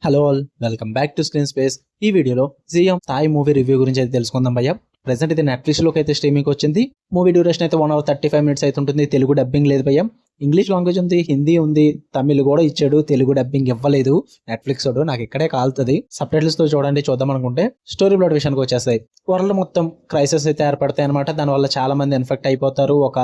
Hello all, welcome back to screen space. ఈ వీడియోలో GM Thai movie review గురించి అయితే తెలుసుకుందాం భయ్య. ప్రెసెంట్ ఇది నెట్ఫ్లిక్స్ లోకి అయితే స్ట్రీమింగ్ వచ్చింది. మూవీ డ్యూరేషన్ అయితే 1 hour 35 minutes అయితే ఉంటుంది. తెలుగు డబ్బింగ్ లేదు భయ్య. ఇంగ్లీష్ లాంగ్వేజ్ ఉంది, హిందీ ఉంది, తమిళ్ కూడా ఇచ్చాడు. తెలుగు డబ్బింగ్ ఇవ్వలేదు నెట్ఫ్లిక్స్ వాడు. నాకు ఇక్కడే కాలుతుంది. సబ్ టైటిల్స్ తో చూద్దాం అనుకుంటే స్టోరీ ప్లాట్ విషయానికి వచ్చేస్తాయి. వరల్డ్ మొత్తం క్రైసిస్ అయితే ఏర్పడతాయి అనమాట. దానివల్ల చాలా మంది ఇన్ఫెక్ట్ అయిపోతారు. ఒక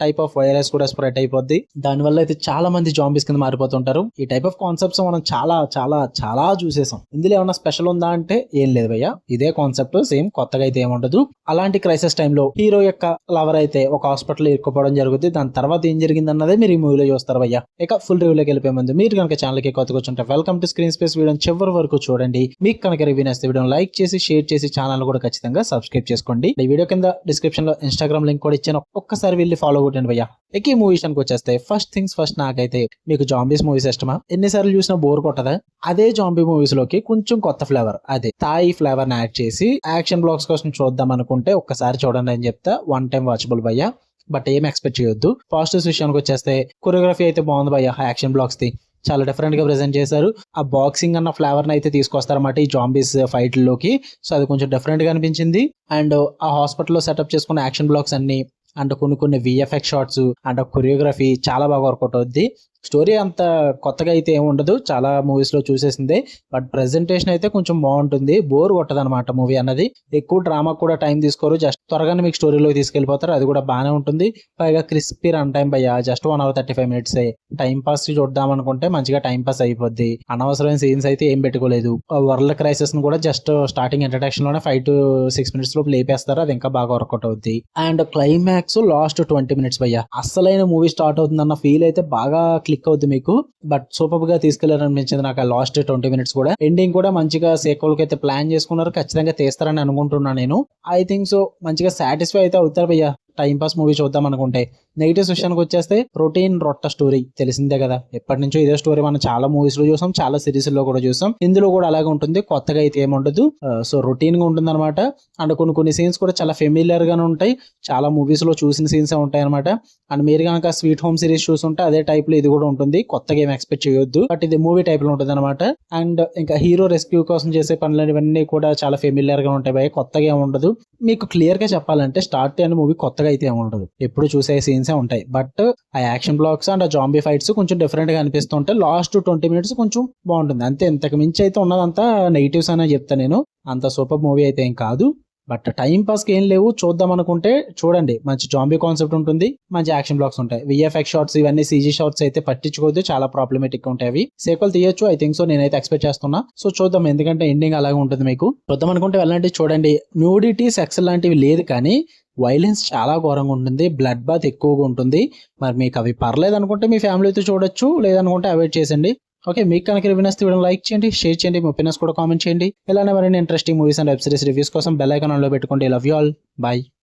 టైప్ ఆఫ్ వైరస్ కూడా స్ప్రెడ్ అయిపోద్ది. దానివల్ల అయితే చాలా మంది జాంబీస్ కింద మారిపోతుంటారు. ఈ టైప్ ఆఫ్ కాన్సెప్ట్స్ మనం చాలా చాలా చాలా చూసేసాం. ఇందులో ఏమన్నా స్పెషల్ ఉందా అంటే ఏం లేదు భయ్య. ఇదే కాన్సెప్ట్ సేమ్, కొత్తగా అయితే ఏముండదు. అలాంటి క్రైసిస్ టైంలో హీరో యొక్క లవర్ అయితే ఒక హాస్పిటల్ ఇరుక్కుపోవడం జరుగుతుంది. దాని తర్వాత ఏం జరిగింది అన్నదే మీరు ఈ మూవీలో చూస్తారు భయ్య. ఇక ఫుల్ రివ్యూలోకి వెళ్ళిపోయే ముందు మీరు కనుక ఛానల్ కి కొత్తగా వచ్చుంటే వెల్కమ్ టు స్క్రీన్ స్పేస్. వీడియోని చివరి వరకు చూడండి. మీకు కనుక రివ్యూ నచ్చితే వీడియోని లైక్ చేసి షేర్ చేసి ఛానల్ కూడా ఖచ్చితంగా సబ్స్క్రైబ్ చేసుకోండి. ఈ వీడియో కింద డిస్క్రిప్షన్ లో ఇన్స్టాగ్రామ్ లింక్ కూడా ఇచ్చాను, ఒక్కసారి వెళ్ళి ఫాలో కొట్టండి భయ్య. ఇక ఈ మూవీ విషయానికి వచ్చేస్తే ఫస్ట్ థింగ్స్ ఫస్ట్, నాకైతే మీకు జాంబీస్ మూవీస్ ఇష్టమా? ఎన్నిసార్లు చూసినా బోర్ కొట్టదా? అదే జాంబీ మూవీస్ లోకి కొంచెం కొత్త ఫ్లేవర్, అదే థాయ్ ఫ్లేవర్ ని యాడ్ చేసి యాక్షన్ బ్లాక్స్ కోసం చూద్దాం అనుకుంటే ఒక్కసారి చూడండి అని చెప్తా. వన్ టైం వాచబుల్ భయ్య, బట్ ఏం ఎక్స్పెక్ట్ చేయొద్దు. పాజిటివ్స్ విషయానికి వచ్చేస్తే కొరియోగ్రఫీ అయితే బాగుంది భయ్య. యాక్షన్ బ్లాక్స్ ది చాలా డిఫరెంట్ గా ప్రెజెంట్ చేశారు. ఆ బాక్సింగ్ అన్న ఫ్లేవర్ ని అయితే తీసుకొస్తారన్నమాట ఈ జాంబీస్ ఫైట్ లోకి. సో అది కొంచెం డిఫరెంట్ గా అనిపించింది. అండ్ ఆ హాస్పిటల్లో సెటప్ చేసుకున్న యాక్షన్ బ్లాక్స్ అన్ని అండ్ కొన్ని విఎఫ్ఎక్స్ షాట్స్ అండ్ కొరియోగ్రఫీ చాలా బాగా వర్కౌట్ అవుద్ది. స్టోరీ అంత కొత్తగా అయితే ఏమి ఉండదు, చాలా మూవీస్ లో చూసేసిందే. బట్ ప్రెజెంటేషన్ అయితే కొంచెం బాగుంటుంది. బోర్ కొట్టదు అనమాట మూవీ అన్నది. ఎక్కువ డ్రామా కూడా టైం తీసుకోరు, జస్ట్ త్వరగానే మీకు స్టోరీలో తీసుకెళ్లిపోతారు. అది కూడా బాగానే ఉంటుంది. పైగా క్రిస్పీ రన్ టైం భయ్యా. Just 1 hour 35 minutes time pass చూద్దాం అనుకుంటే మంచిగా టైం పాస్ అయిపోద్ది. అనవసరమైన సీన్స్ అయితే ఏం పెట్టుకోలేదు. వరల్డ్ క్రైసిస్ ను కూడా జస్ట్ స్టార్టింగ్ ఇంట్రడక్షన్ లోనే 5 to 6 minutes లోపు లేపేస్తారు. అది ఇంకా బాగా వర్కౌట్ అవుద్ది. అండ్ క్లైమాక్స్ లాస్ట్ 20 minutes భయ్యా. అస్సలైన మూవీ స్టార్ట్ అవుతుంది అన్న ఫీల్ అయితే బాగా క్లిక్ అవుద్ది మీకు. బట్ సూపర్ గా తీసుకెళ్లారనిపించింది నాకు ఆ లాస్ట్ 20 minutes కూడా. ఎండింగ్ కూడా మంచిగా సేక్వెల్ కి అయితే ప్లాన్ చేసుకున్నారు, ఖచ్చితంగా తీస్తారని అనుకుంటున్నా నేను. ఐ థింక్ సో మంచిగా సాటిస్ఫై అయితే అవుతారు భయ్యా టైం పాస్ మూవీ చూద్దాం అనుకుంటే. నెగిటివ్స్ విషయానికి వచ్చేస్తే రొటీన్ రొట్ట స్టోరీ తెలిసిందే కదా. ఎప్పటి నుంచో ఇదే స్టోరీ మనం చాలా మూవీస్ లో చూసాం, చాలా సిరీస్ లో కూడా చూసాం. ఇందులో కూడా అలాగే ఉంటుంది, కొత్తగా అయితే ఏముండదు. సో రొటీన్ గా ఉంటుంది అనమాట. అండ్ కొన్ని సీన్స్ కూడా చాలా ఫెమిలియర్ గానే ఉంటాయి. చాలా మూవీస్ లో చూసిన సీన్స్ ఉంటాయి అనమాట. అండ్ మీరు కనుక స్వీట్ హోమ్ సిరీస్ చూసుంటే అదే టైప్ లో ఇది కూడా ఉంటుంది. కొత్తగా ఏం ఎక్స్పెక్ట్ చేయొద్దు, బట్ ఇది మూవీ టైప్ లో ఉంటుంది అనమాట. అండ్ ఇంకా హీరో రెస్క్యూ కోసం చేసే పనులు ఇవన్నీ కూడా చాలా ఫెమిలియర్ గా ఉంటాయి భయ. కొత్తగా ఏముండదు. మీకు క్లియర్ గా చెప్పాలంటే స్టార్ట్ అయిన మూవీ కొత్తగా అయితే ఏముండదు, ఎప్పుడు చూసే సీన్స్ ఉంటాయి. బట్ ఆ యాక్షన్ బ్లాక్స్ అండ్ ఆ జాంబీ ఫైట్స్ కొంచెం డిఫరెంట్ గా అనిపిస్తుంటే లాస్ట్ 20 minutes కొంచెం బాగుంటుంది అంతే. ఇంతకు మించి అయితే ఉన్నదంతా నెగిటివ్స్ అనే చెప్తా నేను. అంత సూపర్ మూవీ అయితే ఏం కాదు. బట్ టైం పాస్ కి ఏం లేవు, చూద్దాం అనుకుంటే చూడండి. మంచి జాంబీ కాన్సెప్ట్ ఉంటుంది, మంచి యాక్షన్ బ్లాక్స్ ఉంటాయి. విఎఫ్ఎక్స్ షాట్స్ ఇవన్నీ సీజీ షాట్స్ అయితే పట్టించుకోవద్దు, చాలా ప్రాబ్లమేటిక్ ఉంటాయి. అవి సేక్వెల్ తీయొచ్చు ఐ థింక్ సో, నేనైతే ఎక్స్పెక్ట్ చేస్తున్నా. సో చూద్దాం, ఎందుకంటే ఎండింగ్ అలాగే ఉంటుంది. మీకు చూద్దాం అనుకుంటే వెళ్ళండి చూడండి. న్యూడిటీ సెక్స్ లాంటివి లేదు, కానీ వైలెన్స్ చాలా ఘోరంగా ఉంటుంది. బ్లడ్ బాత్ ఎక్కువగా ఉంటుంది. మరి మీకు అవి పర్లేదు అనుకుంటే మీ ఫ్యామిలీతో చూడొచ్చు, లేదనుకుంటే అవాయిడ్ చేసండి. ఓకే, మీకు కనుక రివ్యూ నచ్చితే వీడియో లైక్ చేయండి, షేర్ చేయండి, మీ ఒపీనియన్స్ కూడా కామెంట్ చేయండి. ఇలానే మరిన్ని interesting movies and web series reviews కోసం బెల్ ఐకాన్ ఆన్ లో పెట్టుకోండి. Love you all, bye.